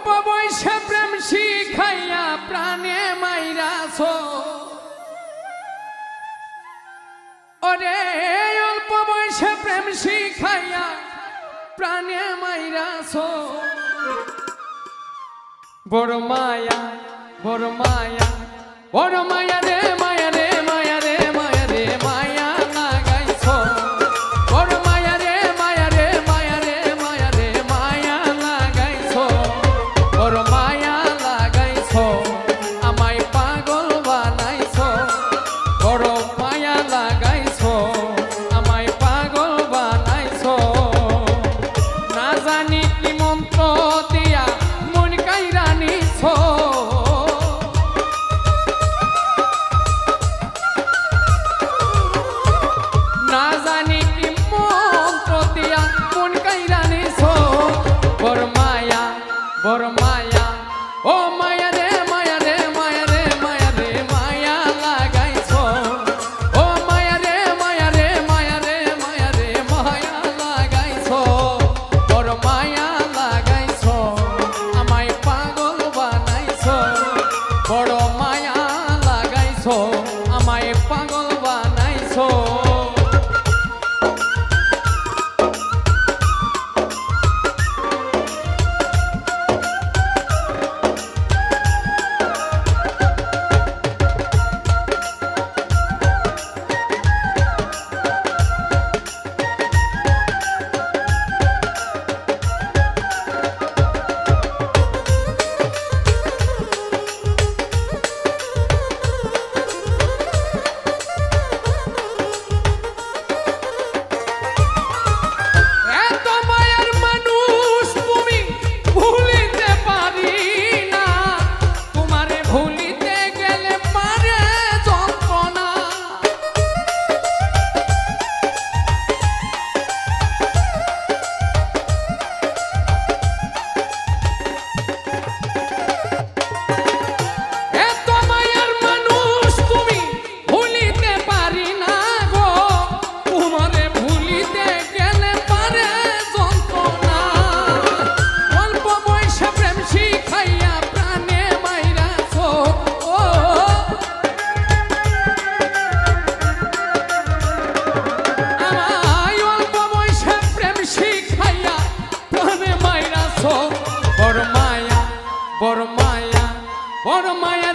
অল্প বয়সে প্রেম শিখাইয়া প্রাণে মাইরাছো ওরে অল্প বয়সে প্রেম শিখাইয়া প্রাণে মাইরাছো বড় মায়া বড় মায়া বড় মায়া রে মায়া রে মায়া রে মায়া রে মায়া লাগাইছো বড় মায়া রে মায়া রে মায়া রে মায়া রে মায়া লাগাইছো বড় মায়া লাগাইছো আমায় পাগল বানাইছো বড় মায়া লাগাইছো আমায় পাগল বানাইছো না জানি কি মন্ত্র দিয়া মন কাইরা নিছো না জানি কি মন্ত্র দিয়া মন কাইরা নিছো বড় মায়া ও মায়া রে মায়া রে মায়া রে মায়া রে মায়া লাগাইছো ও মায়া রে মায়া রে মায়া রে মায়া রে মায়া লাগাইছো বড় মায়া লাগাইছো আমায় পাগল বানাইছো বড় মায়া লাগাইছো আমায় পাগল বানাইছো বড় মায়া বড় মায়া